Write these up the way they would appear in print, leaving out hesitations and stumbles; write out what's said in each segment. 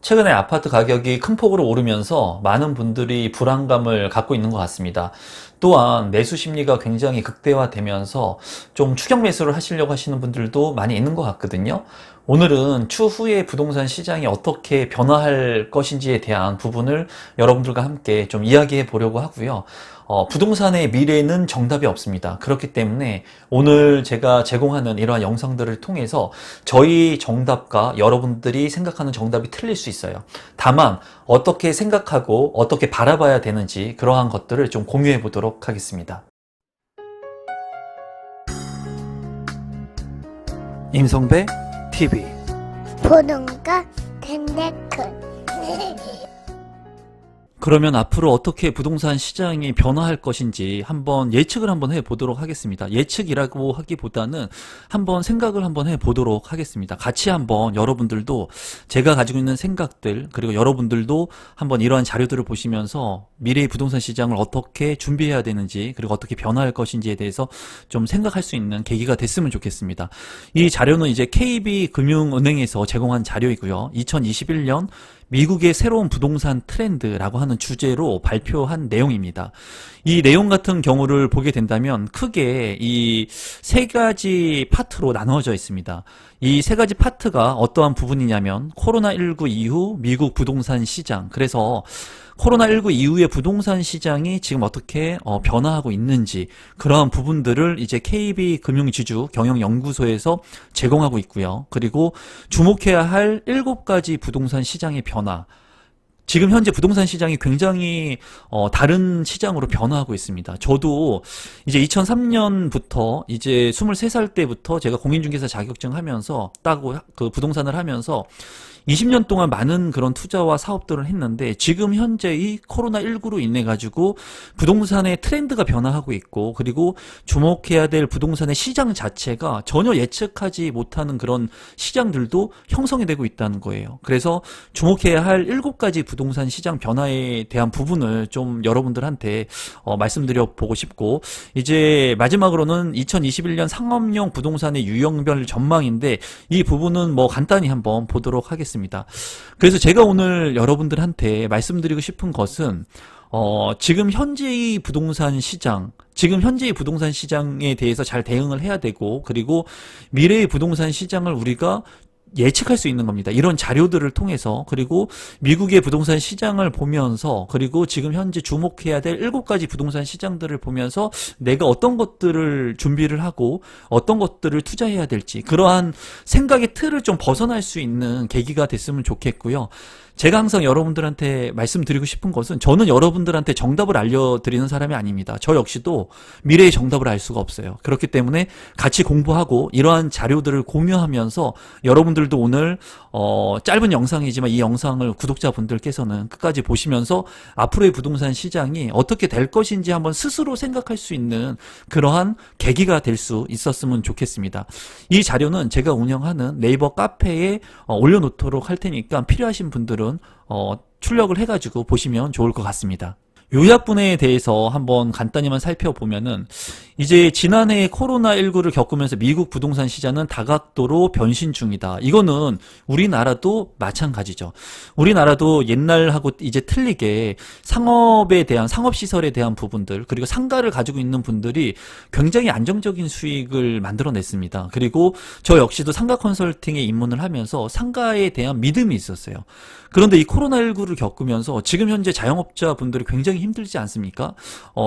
최근에 아파트 가격이 큰 폭으로 오르면서 많은 분들이 불안감을 갖고 있는 것 같습니다. 또한 매수 심리가 굉장히 극대화되면서 좀 추격 매수를 하시려고 하시는 분들도 많이 있는 것 같거든요. 오늘은 추후에 부동산 시장이 어떻게 변화할 것인지에 대한 부분을 여러분들과 함께 좀 이야기해 보려고 하고요. 부동산의 미래는 정답이 없습니다. 그렇기 때문에 오늘 제가 제공하는 이러한 영상들을 통해서 저희 정답과 여러분들이 생각하는 정답이 틀릴 수 있어요. 다만 어떻게 생각하고 어떻게 바라봐야 되는지 그러한 것들을 좀 공유해 보도록 하겠습니다. 임성배 TV. 보동과 텐데크. 그러면 앞으로 어떻게 부동산 시장이 변화할 것인지 한번 예측을 한번 해보도록 하겠습니다. 예측이라고 하기보다는 한번 생각을 한번 해보도록 하겠습니다. 같이 한번 여러분들도 제가 가지고 있는 생각들, 그리고 여러분들도 한번 이러한 자료들을 보시면서 미래의 부동산 시장을 어떻게 준비해야 되는지, 그리고 어떻게 변화할 것인지에 대해서 좀 생각할 수 있는 계기가 됐으면 좋겠습니다. 이 자료는 이제 KB금융은행에서 제공한 자료이고요. 2021년 미국의 새로운 부동산 트렌드라고 하는 주제로 발표한 내용입니다. 이 내용 같은 경우를 보게 된다면 크게 이 세 가지 파트로 나누어져 있습니다. 이 세 가지 파트가 어떠한 부분이냐면 코로나19 이후 미국 부동산 시장, 그래서 코로나19 이후의 부동산 시장이 지금 어떻게 변화하고 있는지 그러한 부분들을 이제 KB금융지주 경영연구소에서 제공하고 있고요. 그리고 주목해야 할 7가지 부동산 시장의 변화, 지금 현재 부동산 시장이 굉장히 다른 시장으로 변화하고 있습니다. 저도 이제 2003년부터 이제 23살 때부터 제가 공인중개사 자격증 하면서 따고 그 부동산을 하면서 20년 동안 많은 그런 투자와 사업들을 했는데 지금 현재 이 코로나19로 인해 가지고 부동산의 트렌드가 변화하고 있고, 그리고 주목해야 될 부동산의 시장 자체가 전혀 예측하지 못하는 그런 시장들도 형성이 되고 있다는 거예요. 그래서 주목해야 할 7가지 부동산 시장 변화에 대한 부분을 좀 여러분들한테 말씀드려 보고 싶고, 이제 마지막으로는 2021년 상업용 부동산의 유형별 전망인데 이 부분은 뭐 간단히 한번 보도록 하겠습니다. 그래서 제가 오늘 여러분들한테 말씀드리고 싶은 것은 지금 현재의 부동산 시장, 지금 현재의 부동산 시장에 대해서 잘 대응을 해야 되고, 그리고 미래의 부동산 시장을 우리가 예측할 수 있는 겁니다. 이런 자료들을 통해서, 그리고 미국의 부동산 시장을 보면서, 그리고 지금 현재 주목해야 될 7가지 부동산 시장들을 보면서 내가 어떤 것들을 준비를 하고 어떤 것들을 투자해야 될지, 그러한 생각의 틀을 좀 벗어날 수 있는 계기가 됐으면 좋겠고요. 제가 항상 여러분들한테 말씀드리고 싶은 것은, 저는 여러분들한테 정답을 알려드리는 사람이 아닙니다. 저 역시도 미래의 정답을 알 수가 없어요. 그렇기 때문에 같이 공부하고 이러한 자료들을 공유하면서 여러분들도 오늘 짧은 영상이지만 이 영상을 구독자분들께서는 끝까지 보시면서 앞으로의 부동산 시장이 어떻게 될 것인지 한번 스스로 생각할 수 있는 그러한 계기가 될 수 있었으면 좋겠습니다. 이 자료는 제가 운영하는 네이버 카페에 올려놓도록 할 테니까 필요하신 분들은 출력을 해가지고 보시면 좋을 것 같습니다. 요약분에 대해서 한번 간단히만 살펴보면은, 이제 지난해 코로나19를 겪으면서 미국 부동산 시장은 다각도로 변신 중이다. 이거는 우리나라도 마찬가지죠. 우리나라도 옛날하고 이제 틀리게 상업에 대한, 상업시설에 대한 부분들, 그리고 상가를 가지고 있는 분들이 굉장히 안정적인 수익을 만들어냈습니다. 그리고 저 역시도 상가 컨설팅에 입문을 하면서 상가에 대한 믿음이 있었어요. 그런데 이 코로나19를 겪으면서 지금 현재 자영업자분들이 굉장히 힘들지 않습니까?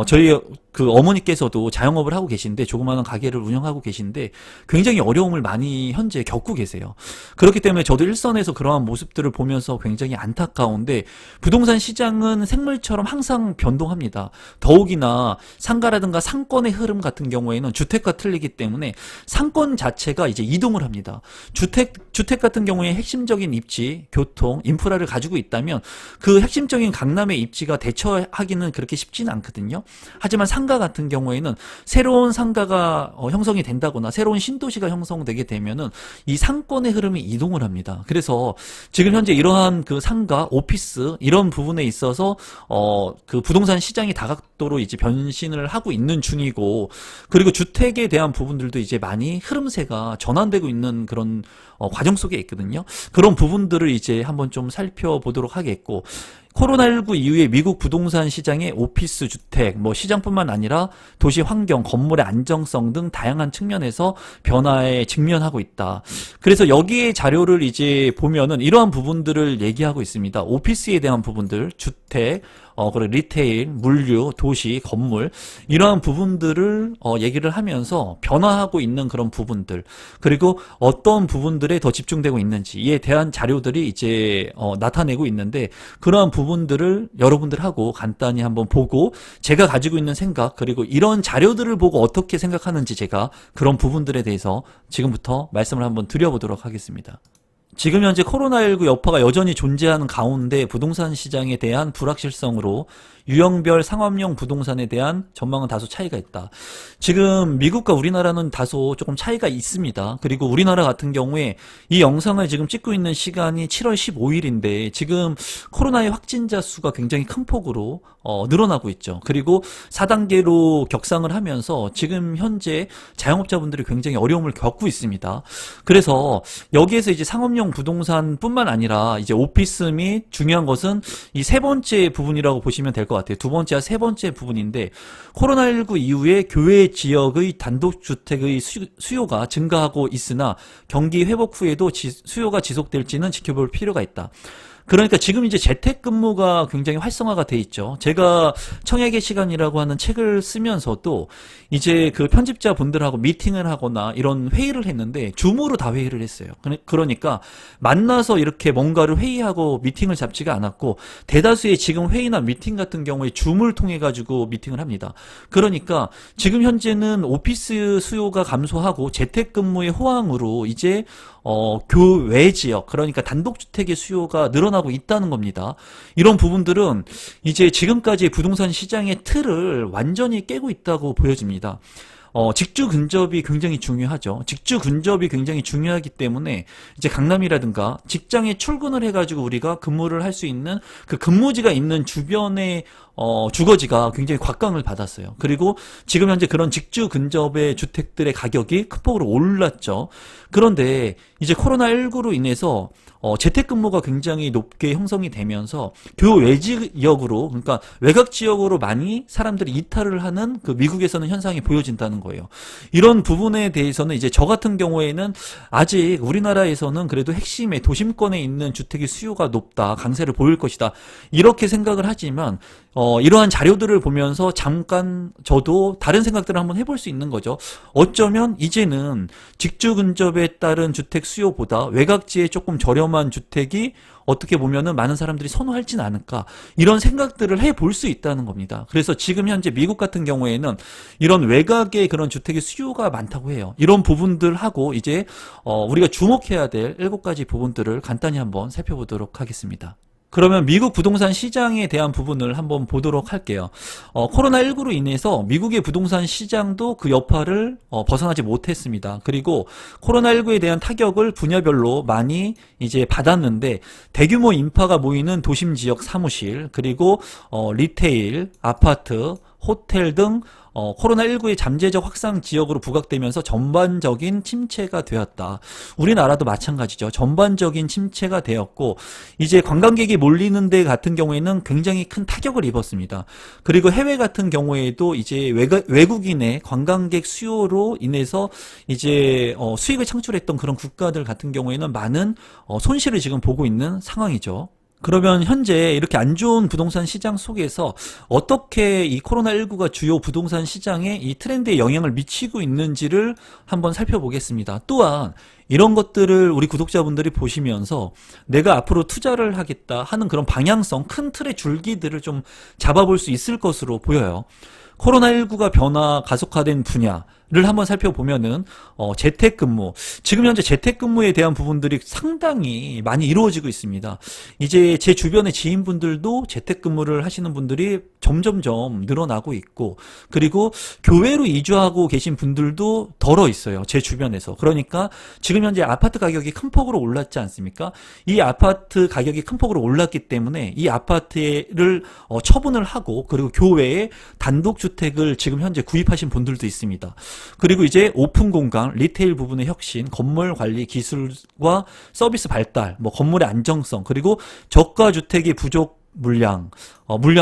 저희 그 어머니께서도 자영업을 하고 계신데, 조그마한 가게를 운영하고 계신데 굉장히 어려움을 많이 현재 겪고 계세요. 그렇기 때문에 저도 일선에서 그러한 모습들을 보면서 굉장히 안타까운데, 부동산 시장은 생물처럼 항상 변동합니다. 더욱이나 상가라든가 상권의 흐름 같은 경우에는 주택과 틀리기 때문에 상권 자체가 이제 이동을 합니다. 주택 같은 경우에 핵심적인 입지, 교통, 인프라를 가지고 있다면 그 핵심적인 강남의 입지가 대처하기 하기는 그렇게 쉽지는 않거든요. 하지만 상가 같은 경우에는 새로운 상가가 형성이 된다거나 새로운 신도시가 형성되게 되면은 이 상권의 흐름이 이동을 합니다. 그래서 지금 현재 이러한 그 상가, 오피스 이런 부분에 있어서 그 부동산 시장이 다각도로 이제 변신을 하고 있는 중이고, 그리고 주택에 대한 부분들도 이제 많이 흐름세가 전환되고 있는 그런 과정 속에 있거든요. 그런 부분들을 이제 한번 좀 살펴보도록 하겠고, 코로나19 이후에 미국 부동산 시장의 오피스 주택, 시장뿐만 아니라 도시 환경, 건물의 안정성 등 다양한 측면에서 변화에 직면하고 있다. 그래서 여기에 자료를 이제 보면은 이러한 부분들을 얘기하고 있습니다. 오피스에 대한 부분들, 주택, 그리고 리테일, 물류, 도시, 건물 이러한 부분들을 얘기를 하면서 변화하고 있는 그런 부분들, 그리고 어떤 부분들에 더 집중되고 있는지에 대한 자료들이 이제 나타내고 있는데, 그러한 부분들을 여러분들하고 간단히 한번 보고 제가 가지고 있는 생각, 그리고 이런 자료들을 보고 어떻게 생각하는지 제가 그런 부분들에 대해서 지금부터 말씀을 한번 드려보도록 하겠습니다. 지금 현재 코로나19 여파가 여전히 존재하는 가운데 부동산 시장에 대한 불확실성으로 유형별 상업용 부동산에 대한 전망은 다소 차이가 있다. 지금 미국과 우리나라는 다소 조금 차이가 있습니다. 그리고 우리나라 같은 경우에 이 영상을 지금 찍고 있는 시간이 7월 15일인데 지금 코로나의 확진자 수가 굉장히 큰 폭으로 늘어나고 있죠. 그리고 4단계로 격상을 하면서 지금 현재 자영업자분들이 굉장히 어려움을 겪고 있습니다. 그래서 여기에서 이제 상업용 부동산뿐만 아니라 이제 오피스 및 중요한 것은 이 세 번째 부분이라고 보시면 될 것 같아요. 두 번째와 세 번째 부분인데, 코로나19 이후에 교외 지역의 단독주택의 수요가 증가하고 있으나 경기 회복 후에도 수요가 지속될지는 지켜볼 필요가 있다. 그러니까 지금 이제 재택근무가 굉장히 활성화가 돼 있죠. 제가 청약의 시간이라고 하는 책을 쓰면서도 이제 그 편집자 분들하고 미팅을 하거나 이런 회의를 했는데 줌으로 다 회의를 했어요. 그러니까 만나서 이렇게 뭔가를 회의하고 미팅을 잡지가 않았고, 대다수의 지금 회의나 미팅 같은 경우에 줌을 통해 가지고 미팅을 합니다. 그러니까 지금 현재는 오피스 수요가 감소하고 재택근무의 호황으로 이제 교외 지역, 그러니까 단독주택의 수요가 늘어나고 있다는 겁니다. 이런 부분들은 이제 지금까지 부동산 시장의 틀을 완전히 깨고 있다고 보여집니다. 직주 근접이 굉장히 중요하죠. 직주 근접이 굉장히 중요하기 때문에 이제 강남이라든가 직장에 출근을 해가지고 우리가 근무를 할 수 있는 그 근무지가 있는 주변의 주거지가 굉장히 곽강을 받았어요. 그리고 지금 현재 그런 직주 근접의 주택들의 가격이 큰 폭으로 올랐죠. 그런데 이제 코로나19로 인해서 재택근무가 굉장히 높게 형성이 되면서 교외 지역으로, 그러니까 외곽 지역으로 많이 사람들이 이탈을 하는 그 미국에서는 현상이 보여진다는 거예요. 이런 부분에 대해서는 이제 저 같은 경우에는 아직 우리나라에서는 그래도 핵심의 도심권에 있는 주택의 수요가 높다, 강세를 보일 것이다, 이렇게 생각을 하지만 이러한 자료들을 보면서 잠깐 저도 다른 생각들을 한번 해볼 수 있는 거죠. 어쩌면 이제는 직주 근접에 따른 주택 수요보다 외곽지에 조금 저렴한 주택이 어떻게 보면은 많은 사람들이 선호할지는 않을까, 이런 생각들을 해볼 수 있다는 겁니다. 그래서 지금 현재 미국 같은 경우에는 이런 외곽의 그런 주택의 수요가 많다고 해요. 이런 부분들하고 이제 우리가 주목해야 될 7가지 부분들을 간단히 한번 살펴보도록 하겠습니다. 그러면 미국 부동산 시장에 대한 부분을 한번 보도록 할게요. 코로나19로 인해서 미국의 부동산 시장도 그 여파를 벗어나지 못했습니다. 그리고 코로나19에 대한 타격을 분야별로 많이 이제 받았는데, 대규모 인파가 모이는 도심 지역 사무실, 그리고 리테일, 아파트, 호텔 등 코로나19의 잠재적 확산 지역으로 부각되면서 전반적인 침체가 되었다. 우리나라도 마찬가지죠. 전반적인 침체가 되었고, 이제 관광객이 몰리는 데 같은 경우에는 굉장히 큰 타격을 입었습니다. 그리고 해외 같은 경우에도 이제 외국인의 관광객 수요로 인해서 이제 수익을 창출했던 그런 국가들 같은 경우에는 많은 손실을 지금 보고 있는 상황이죠. 그러면 현재 이렇게 안 좋은 부동산 시장 속에서 어떻게 이 코로나19가 주요 부동산 시장에 이 트렌드에 영향을 미치고 있는지를 한번 살펴보겠습니다. 또한 이런 것들을 우리 구독자분들이 보시면서 내가 앞으로 투자를 하겠다 하는 그런 방향성, 큰 틀의 줄기들을 좀 잡아볼 수 있을 것으로 보여요. 코로나19가 변화 가속화된 분야를 한번 살펴보면은 재택근무, 지금 현재 재택근무에 대한 부분들이 상당히 많이 이루어지고 있습니다. 이제 제 주변의 지인분들도 재택근무를 하시는 분들이 점점점 늘어나고 있고, 그리고 교외로 이주하고 계신 분들도 덜어 있어요. 제 주변에서. 그러니까 지금 현재 아파트 가격이 큰 폭으로 올랐지 않습니까? 이 아파트 가격이 큰 폭으로 올랐기 때문에 이 아파트를 처분을 하고, 그리고 교외에 단독주택을 지금 현재 구입하신 분들도 있습니다. 그리고 이제 오픈 공간, 리테일 부분의 혁신, 건물 관리 기술과 서비스 발달, 뭐 건물의 안정성, 그리고 저가 주택의 부족 물량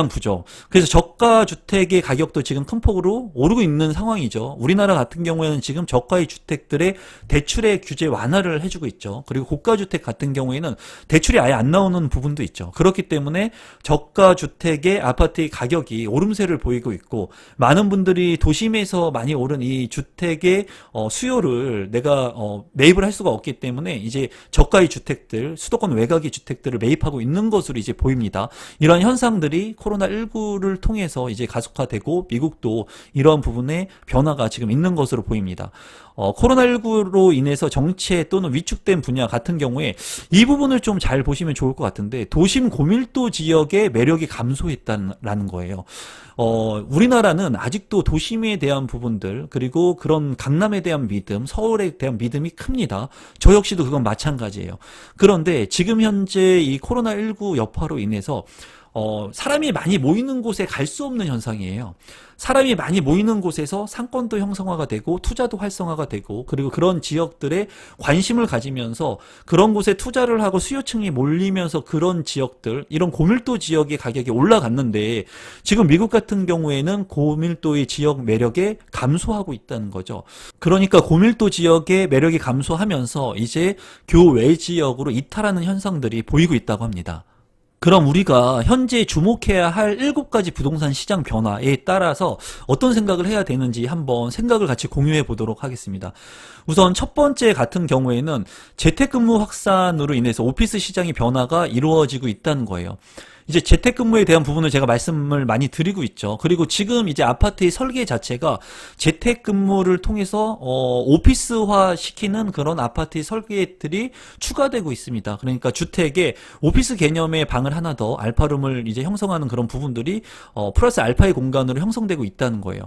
부족. 그래서 저가 주택의 가격도 지금 큰 폭으로 오르고 있는 상황이죠. 우리나라 같은 경우에는 지금 저가의 주택들의 대출의 규제 완화를 해주고 있죠. 그리고 고가 주택 같은 경우에는 대출이 아예 안 나오는 부분도 있죠. 그렇기 때문에 저가 주택의 아파트의 가격이 오름세를 보이고 있고, 많은 분들이 도심에서 많이 오른 이 주택의 수요를 내가 매입을 할 수가 없기 때문에 이제 저가의 주택들, 수도권 외곽의 주택들을 매입하고 있는 것으로 이제 보입니다. 이런 현상들이 코로나19를 통해서 이제 가속화되고, 미국도 이런 부분에 변화가 지금 있는 것으로 보입니다. 코로나19로 인해서 정체 또는 위축된 분야 같은 경우에 이 부분을 좀 잘 보시면 좋을 것 같은데, 도심 고밀도 지역의 매력이 감소했다는 거예요. 우리나라는 아직도 도심에 대한 부분들, 그리고 그런 강남에 대한 믿음, 서울에 대한 믿음이 큽니다. 저 역시도 그건 마찬가지예요. 그런데 지금 현재 이 코로나19 여파로 인해서 사람이 많이 모이는 곳에 갈 수 없는 현상이에요. 사람이 많이 모이는 곳에서 상권도 형성화가 되고, 투자도 활성화가 되고, 그리고 그런 지역들에 관심을 가지면서 그런 곳에 투자를 하고 수요층이 몰리면서 그런 지역들, 이런 고밀도 지역의 가격이 올라갔는데, 지금 미국 같은 경우에는 고밀도의 지역 매력에 감소하고 있다는 거죠. 그러니까 고밀도 지역의 매력이 감소하면서 이제 교외 지역으로 이탈하는 현상들이 보이고 있다고 합니다. 그럼 우리가 현재 주목해야 할 7가지 부동산 시장 변화에 따라서 어떤 생각을 해야 되는지 한번 생각을 같이 공유해 보도록 하겠습니다. 우선 첫 번째 같은 경우에는 재택근무 확산으로 인해서 오피스 시장의 변화가 이루어지고 있다는 거예요. 이제 재택근무에 대한 부분을 제가 말씀을 많이 드리고 있죠. 그리고 지금 이제 아파트의 설계 자체가 재택근무를 통해서 오피스화 시키는 그런 아파트의 설계들이 추가되고 있습니다. 그러니까 주택에 오피스 개념의 방을 하나 더, 알파룸을 이제 형성하는 그런 부분들이 플러스 알파의 공간으로 형성되고 있다는 거예요.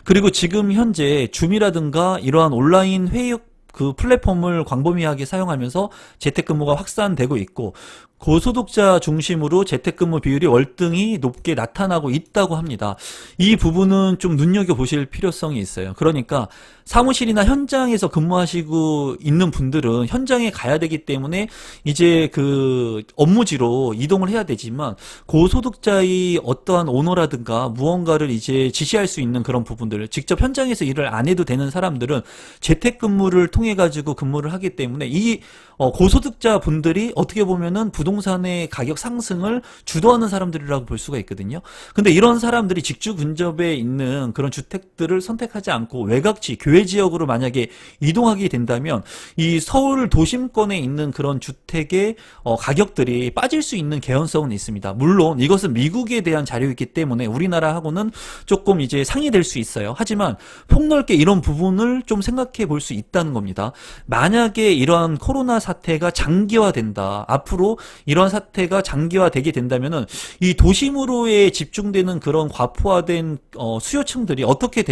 그리고 지금 현재 줌이라든가 이러한 온라인 회의 그 플랫폼을 광범위하게 사용하면서 재택근무가 확산되고 있고, 고소득자 중심으로 재택근무 비율이 월등히 높게 나타나고 있다고 합니다. 이 부분은 좀 눈여겨보실 필요성이 있어요. 그러니까 사무실이나 현장에서 근무하시고 있는 분들은 현장에 가야 되기 때문에 이제 그 업무지로 이동을 해야 되지만, 고소득자의 어떠한 오너라든가 무언가를 이제 지시할 수 있는 그런 부분들, 직접 현장에서 일을 안 해도 되는 사람들은 재택근무를 통해 가지고 근무를 하기 때문에 이 고소득자 분들이 어떻게 보면은 부동산의 가격 상승을 주도하는 사람들이라고 볼 수가 있거든요. 근데 이런 사람들이 직주 근접에 있는 그런 주택들을 선택하지 않고 외곽지, 교외 지역으로 만약에 이동하게 된다면 이 서울 도심권에 있는 그런 주택의 가격들이 빠질 수 있는 개연성은 있습니다. 물론 이것은 미국에 대한 자료이기 때문에 우리나라하고는 조금 이제 상이될 수 있어요. 하지만 폭넓게 이런 부분을 좀 생각해 볼 수 있다는 겁니다. 만약에 이러한 코로나 사태가 장기화된다, 앞으로 이런 사태가 장기화되게 된다면은 이 도심으로의 집중되는 그런 과포화된 수요층들이 어떻게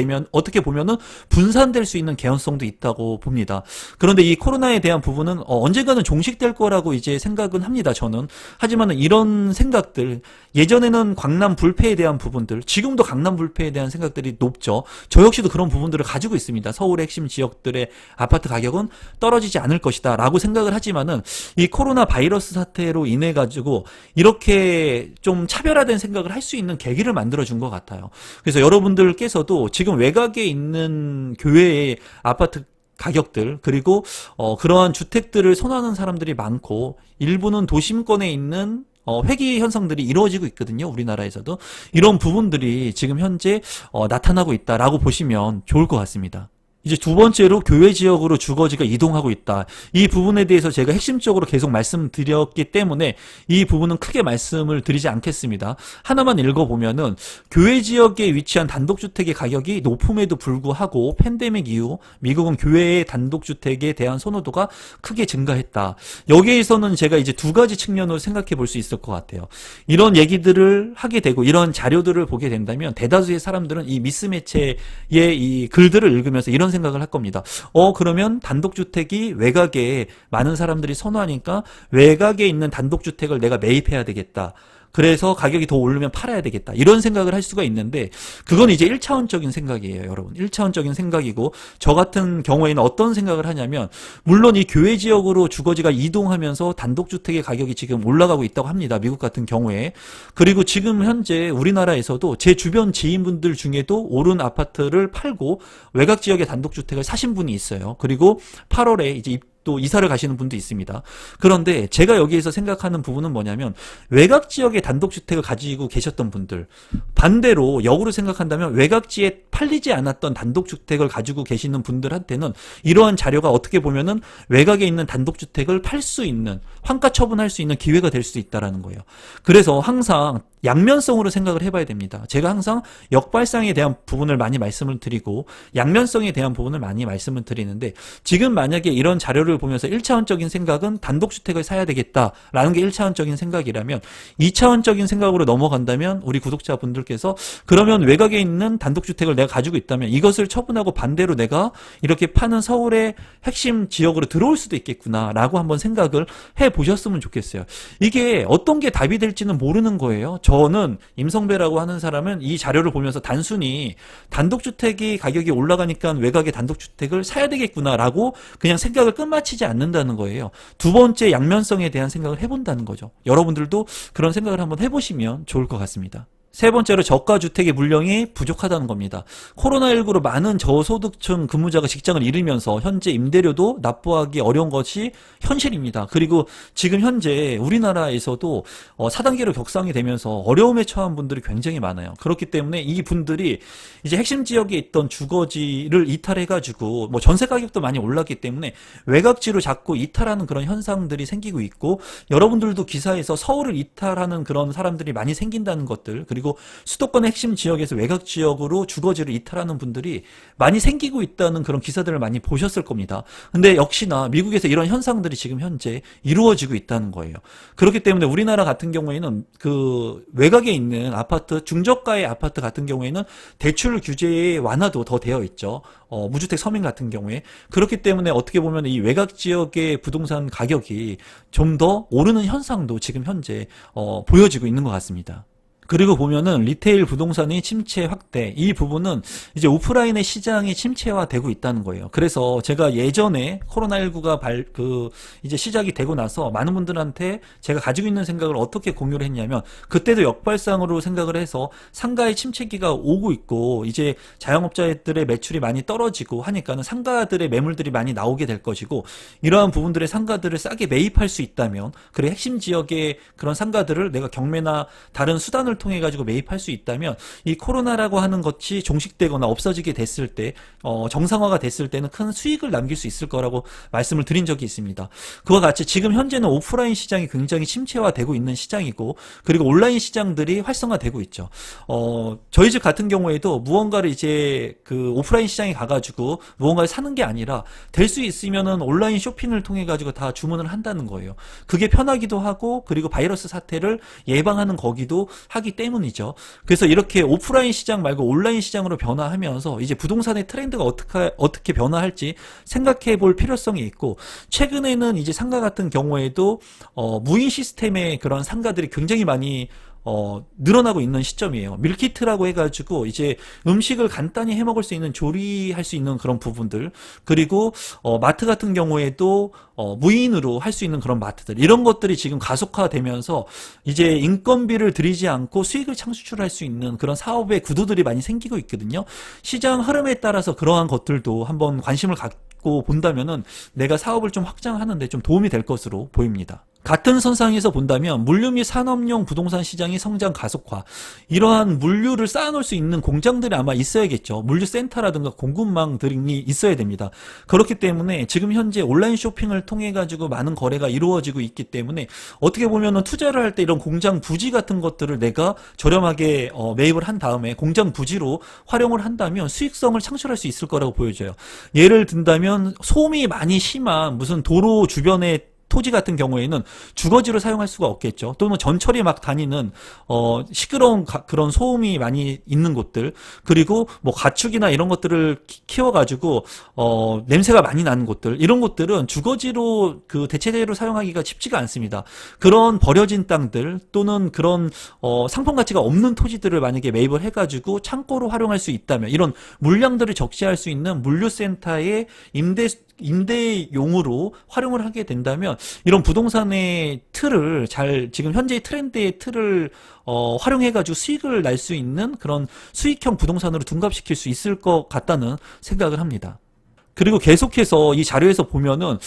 보면은 분산될 수 있는 개연성도 있다고 봅니다. 그런데 이 코로나에 대한 부분은 언젠가는 종식될 거라고 이제 생각은 합니다, 저는. 하지만은 이런 생각들, 예전에는 강남 불패에 대한 부분들, 지금도 강남 불패에 대한 생각들이 높죠. 저 역시도 그런 부분들을 가지고 있습니다. 서울의 핵심 지역들의 아파트 가격은 떨어지지 않을 것이다 라고 생각을 하지만은, 이 코로나 바이러스 사태로 인해 가지고 이렇게 좀 차별화된 생각을 할 수 있는 계기를 만들어준 것 같아요. 그래서 여러분들께서도 지금 외곽에 있는 교외의 아파트 가격들, 그리고 그러한 주택들을 선호하는 사람들이 많고, 일부는 도심권에 있는 회귀 현상들이 이루어지고 있거든요. 우리나라에서도 이런 부분들이 지금 현재 나타나고 있다라고 보시면 좋을 것 같습니다. 이제 두 번째로 교외 지역으로 주거지가 이동하고 있다. 이 부분에 대해서 제가 핵심적으로 계속 말씀드렸기 때문에 이 부분은 크게 말씀을 드리지 않겠습니다. 하나만 읽어보면은 교외 지역에 위치한 단독주택의 가격이 높음에도 불구하고 팬데믹 이후 미국은 교외의 단독주택에 대한 선호도가 크게 증가했다. 여기에서는 제가 이제 두 가지 측면으로 생각해 볼 수 있을 것 같아요. 이런 얘기들을 하게 되고 이런 자료들을 보게 된다면 대다수의 사람들은 이 미스매치의 이 글들을 읽으면서 이런 생각을 할 겁니다. 그러면 단독주택이 외곽에 많은 사람들이 선호하니까 외곽에 있는 단독주택을 내가 매입해야 되겠다. 그래서 가격이 더 오르면 팔아야 되겠다. 이런 생각을 할 수가 있는데 그건 이제 1차원적인 생각이에요, 여러분. 1차원적인 생각이고 저 같은 경우에는 어떤 생각을 하냐면 물론 이 교외 지역으로 주거지가 이동하면서 단독주택의 가격이 지금 올라가고 있다고 합니다. 미국 같은 경우에. 그리고 지금 현재 우리나라에서도 제 주변 지인분들 중에도 오른 아파트를 팔고 외곽 지역의 단독주택을 사신 분이 있어요. 그리고 8월에 이제 또 이사를 가시는 분도 있습니다. 그런데 제가 여기에서 생각하는 부분은 뭐냐면 외곽 지역의 단독주택을 가지고 계셨던 분들, 반대로 역으로 생각한다면 외곽지에 팔리지 않았던 단독주택을 가지고 계시는 분들한테는 이러한 자료가 어떻게 보면은 외곽에 있는 단독주택을 팔 수 있는, 환가 처분할 수 있는 기회가 될 수 있다라는 거예요. 그래서 항상 양면성으로 생각을 해봐야 됩니다. 제가 항상 역발상에 대한 부분을 많이 말씀을 드리고 양면성에 대한 부분을 많이 말씀을 드리는데 지금 만약에 이런 자료를 보면서 1차원적인 생각은 단독주택을 사야 되겠다라는 게 1차원적인 생각이라면 2차원적인 생각으로 넘어간다면 우리 구독자분들께서 그러면 외곽에 있는 단독주택을 내가 가지고 있다면 이것을 처분하고 반대로 내가 이렇게 파는 서울의 핵심 지역으로 들어올 수도 있겠구나라고 한번 생각을 해보셨으면 좋겠어요. 이게 어떤 게 답이 될지는 모르는 거예요. 저는 임성배라고 하는 사람은 이 자료를 보면서 단순히 단독주택이 가격이 올라가니까 외곽의 단독주택을 사야 되겠구나라고 그냥 생각을 끝마치지 않는다는 거예요. 두 번째 양면성에 대한 생각을 해본다는 거죠. 여러분들도 그런 생각을 한번 해보시면 좋을 것 같습니다. 세 번째로 저가 주택의 물량이 부족하다는 겁니다. 코로나19로 많은 저소득층 근무자가 직장을 잃으면서 현재 임대료도 납부하기 어려운 것이 현실입니다. 그리고 지금 현재 우리나라에서도 4단계로 격상이 되면서 어려움에 처한 분들이 굉장히 많아요. 그렇기 때문에 이 분들이 이제 핵심 지역에 있던 주거지를 이탈해가지고 뭐 전세 가격도 많이 올랐기 때문에 외곽지로 자꾸 이탈하는 그런 현상들이 생기고 있고 여러분들도 기사에서 서울을 이탈하는 그런 사람들이 많이 생긴다는 것들 그리고 수도권의 핵심 지역에서 외곽 지역으로 주거지를 이탈하는 분들이 많이 생기고 있다는 그런 기사들을 많이 보셨을 겁니다. 근데 역시나 미국에서 이런 현상들이 지금 현재 이루어지고 있다는 거예요. 그렇기 때문에 우리나라 같은 경우에는 그 외곽에 있는 아파트, 중저가의 아파트 같은 경우에는 대출 규제의 완화도 더 되어 있죠. 무주택 서민 같은 경우에. 그렇기 때문에 어떻게 보면 이 외곽 지역의 부동산 가격이 좀 더 오르는 현상도 지금 현재 보여지고 있는 것 같습니다. 그리고 보면은 리테일 부동산의 침체 확대 이 부분은 이제 오프라인의 시장이 침체화되고 있다는 거예요. 그래서 제가 예전에 코로나19가 이제 시작이 되고 나서 많은 분들한테 제가 가지고 있는 생각을 어떻게 공유를 했냐면 그때도 역발상으로 생각을 해서 상가의 침체기가 오고 있고 이제 자영업자들의 매출이 많이 떨어지고 하니까는 상가들의 매물들이 많이 나오게 될 것이고 이러한 부분들의 상가들을 싸게 매입할 수 있다면 그래 핵심 지역의 그런 상가들을 내가 경매나 다른 수단을 통해 가지고 매입할 수 있다면 이 코로나라고 하는 것이 종식되거나 없어지게 됐을 때 정상화가 됐을 때는 큰 수익을 남길 수 있을 거라고 말씀을 드린 적이 있습니다. 그와 같이 지금 현재는 오프라인 시장이 굉장히 침체화되고 있는 시장이고 그리고 온라인 시장들이 활성화되고 있죠. 저희 집 같은 경우에도 무언가를 이제 그 오프라인 시장에 가가지고 무언가를 사는 게 아니라 될 수 있으면은 온라인 쇼핑을 통해 가지고 다 주문을 한다는 거예요. 그게 편하기도 하고 그리고 바이러스 사태를 예방하는 거기도 하기 때문이죠. 그래서 이렇게 오프라인 시장 말고 온라인 시장으로 변화하면서 이제 부동산의 트렌드가 어떻게 변화할지 생각해 볼 필요성이 있고 최근에는 이제 상가 같은 경우에도 무인 시스템의 그런 상가들이 굉장히 많이 늘어나고 있는 시점이에요. 밀키트라고 해가지고 이제 음식을 간단히 해 먹을 수 있는 조리할 수 있는 그런 부분들 그리고 마트 같은 경우에도 무인으로 할 수 있는 그런 마트들 이런 것들이 지금 가속화되면서 이제 인건비를 들이지 않고 수익을 창출할 수 있는 그런 사업의 구도들이 많이 생기고 있거든요. 시장 흐름에 따라서 그러한 것들도 한번 관심을 갖고 본다면은 내가 사업을 좀 확장하는데 좀 도움이 될 것으로 보입니다. 같은 선상에서 본다면 물류 및 산업용 부동산 시장의 성장 가속화, 이러한 물류를 쌓아놓을 수 있는 공장들이 아마 있어야겠죠. 물류센터라든가 공급망 등이 있어야 됩니다. 그렇기 때문에 지금 현재 온라인 쇼핑을 통해 가지고 많은 거래가 이루어지고 있기 때문에 어떻게 보면은 투자를 할 때 이런 공장 부지 같은 것들을 내가 저렴하게 매입을 한 다음에 공장 부지로 활용을 한다면 수익성을 창출할 수 있을 거라고 보여져요. 예를 든다면 소음이 많이 심한 무슨 도로 주변에 토지 같은 경우에는 주거지로 사용할 수가 없겠죠. 또는 전철이 막 다니는 시끄러운 그런 소음이 많이 있는 곳들, 그리고 뭐 가축이나 이런 것들을 키워가지고 냄새가 많이 나는 곳들, 이런 곳들은 주거지로 그 대체제로 사용하기가 쉽지가 않습니다. 그런 버려진 땅들 또는 그런 상품 가치가 없는 토지들을 만약에 매입을 해가지고 창고로 활용할 수 있다면, 이런 물량들을 적시할 수 있는 물류센터의 임대용으로 활용을 하게 된다면 이런 부동산의 틀을 지금 현재의 트렌드의 틀을 활용해가지고 수익을 날 수 있는 그런 수익형 부동산으로 둔갑시킬 수 있을 것 같다는 생각을 합니다. 그리고 계속해서 이 자료에서 보면은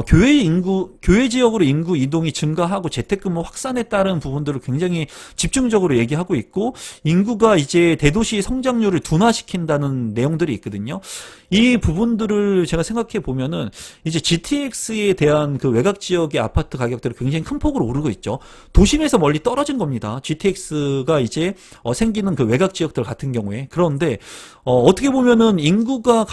교외 지역으로 인구 이동이 증가하고 재택근무 확산에 따른 부분들을 굉장히 집중적으로 얘기하고 있고, 인구가 이제 대도시 성장률을 둔화시킨다는 내용들이 있거든요. 이 부분들을 제가 생각해 보면은 이제 GTX에 대한 그 외곽 지역의 아파트 가격들이 굉장히 큰 폭으로 오르고 있죠. 도심에서 멀리 떨어진 겁니다. GTX가 이제 생기는 그 외곽 지역들 같은 경우에. 그런데 어떻게 보면은 인구가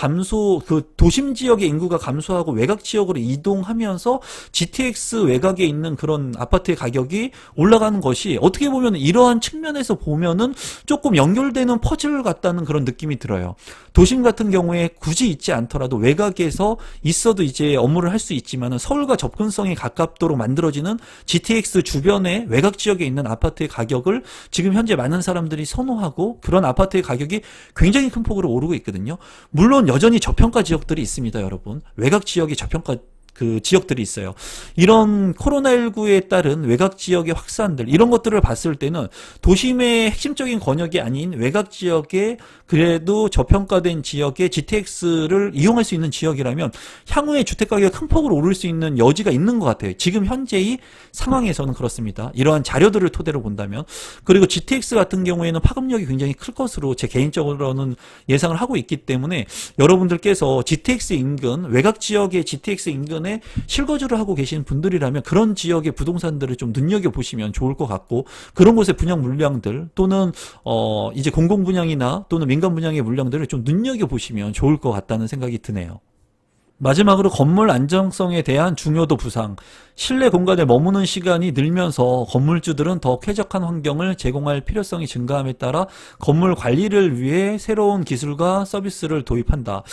그 도심 지역의 인구가 감소하고 외곽 지역으로 이동하면서 GTX 외곽에 있는 그런 아파트의 가격이 올라가는 것이 어떻게 보면 이러한 측면에서 보면은 조금 연결되는 퍼즐 같다는 그런 느낌이 들어요. 도심 같은 경우에 굳이 있지 않더라도 외곽에서 있어도 이제 업무를 할 수 있지만은 서울과 접근성이 가깝도록 만들어지는 GTX 주변의 외곽 지역에 있는 아파트의 가격을 지금 현재 많은 사람들이 선호하고, 그런 아파트의 가격이 굉장히 큰 폭으로 오르고 있거든요. 물론 여전히 저평가 지역들이 있습니다, 여러분. 외곽 지역이 저평가 그 지역들이 있어요. 이런 코로나19에 따른 외곽 지역의 확산들, 이런 것들을 봤을 때는 도심의 핵심적인 권역이 아닌 외곽 지역에 그래도 저평가된 지역의 GTX를 이용할 수 있는 지역이라면 향후에 주택가격이 큰 폭으로 오를 수 있는 여지가 있는 것 같아요. 지금 현재의 상황에서는 그렇습니다. 이러한 자료들을 토대로 본다면. 그리고 GTX 같은 경우에는 파급력이 굉장히 클 것으로 제 개인적으로는 예상을 하고 있기 때문에 여러분들께서 GTX 인근, 외곽 지역의 GTX 인근에 실거주를 하고 계신 분들이라면 그런 지역의 부동산들을 좀 눈여겨보시면 좋을 것 같고, 그런 곳의 분양 물량들 또는 이제 공공분양이나 또는 민간 분양의 물량들을 좀 눈여겨보시면 좋을 것 같다는 생각이 드네요. 마지막으로 건물 안정성에 대한 중요도 부상. 실내 공간에 머무는 시간이 늘면서 건물주들은 더 쾌적한 환경을 제공할 필요성이 증가함에 따라 건물 관리를 위해 새로운 기술과 서비스를 도입한다.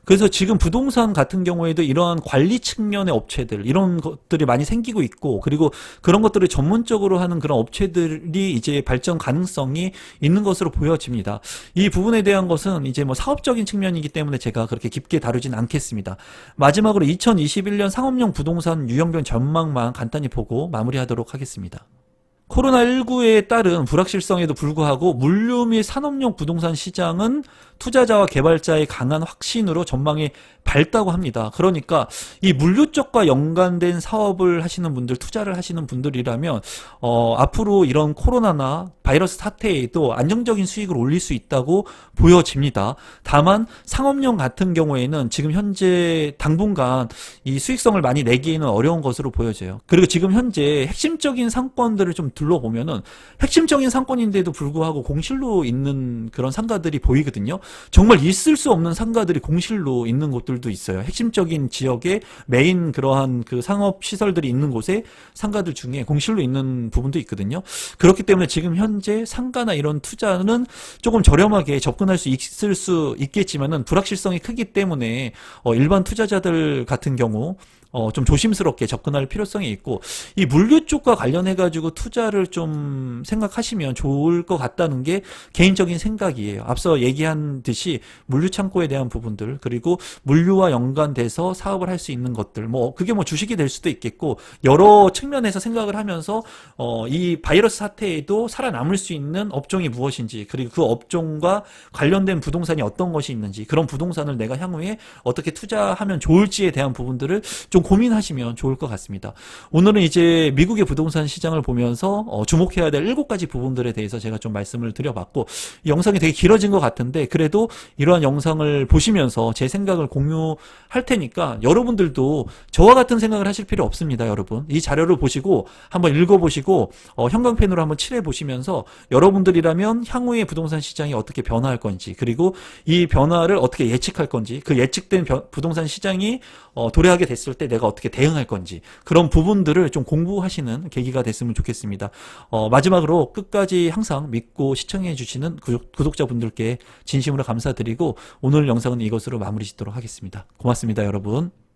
그래서 지금 부동산 같은 경우에도 이러한 관리 측면의 업체들, 이런 것들이 많이 생기고 있고, 그리고 그런 것들을 전문적으로 하는 그런 업체들이 이제 발전 가능성이 있는 것으로 보여집니다. 이 부분에 대한 것은 이제 뭐 사업적인 측면이기 때문에 제가 그렇게 깊게 다루진 않겠습니다. 마지막으로 2021년 상업용 부동산 유형별 전망만 간단히 보고 마무리하도록 하겠습니다. 코로나19에 따른 불확실성에도 불구하고 물류 및 산업용 부동산 시장은 투자자와 개발자의 강한 확신으로 전망이 밝다고 합니다. 그러니까 이 물류 쪽과 연관된 사업을 하시는 분들, 투자를 하시는 분들이라면 앞으로 이런 코로나나 바이러스 사태에도 안정적인 수익을 올릴 수 있다고 보여집니다. 다만 상업용 같은 경우에는 지금 현재 당분간 이 수익성을 많이 내기에는 어려운 것으로 보여져요. 그리고 지금 현재 핵심적인 상권들을 좀 둘러보면은 핵심적인 상권인데도 불구하고 공실로 있는 그런 상가들이 보이거든요. 정말 있을 수 없는 상가들이 공실로 있는 곳들도 있어요. 핵심적인 지역에 메인 그러한 그 상업 시설들이 있는 곳에 상가들 중에 공실로 있는 부분도 있거든요. 그렇기 때문에 지금 현재 상가나 이런 투자는 조금 저렴하게 접근할 수 있을 수 있겠지만은 불확실성이 크기 때문에 일반 투자자들 같은 경우 좀 조심스럽게 접근할 필요성이 있고, 이 물류 쪽과 관련해가지고 투자를 좀 생각하시면 좋을 것 같다는 게 개인적인 생각이에요. 앞서 얘기한 듯이 물류 창고에 대한 부분들, 그리고 물류와 연관돼서 사업을 할 수 있는 것들, 그게 주식이 될 수도 있겠고, 여러 측면에서 생각을 하면서, 이 바이러스 사태에도 살아남을 수 있는 업종이 무엇인지, 그리고 그 업종과 관련된 부동산이 어떤 것이 있는지, 그런 부동산을 내가 향후에 어떻게 투자하면 좋을지에 대한 부분들을 좀 고민하시면 좋을 것 같습니다. 오늘은 이제 미국의 부동산 시장을 보면서 주목해야 될 7가지 부분들에 대해서 제가 좀 말씀을 드려봤고, 이 영상이 되게 길어진 것 같은데 그래도 이러한 영상을 보시면서 제 생각을 공유할 테니까 여러분들도 저와 같은 생각을 하실 필요 없습니다. 여러분, 이 자료를 보시고 한번 읽어보시고 형광펜으로 한번 칠해보시면서 여러분들이라면 향후의 부동산 시장이 어떻게 변화할 건지, 그리고 이 변화를 어떻게 예측할 건지, 그 예측된 부동산 시장이 도래하게 됐을 때 내가 어떻게 대응할 건지, 그런 부분들을 좀 공부하시는 계기가 됐으면 좋겠습니다. 마지막으로 끝까지 항상 믿고 시청해 주시는 구독자분들께 진심으로 감사드리고 오늘 영상은 이것으로 마무리 짓도록 하겠습니다. 고맙습니다, 여러분.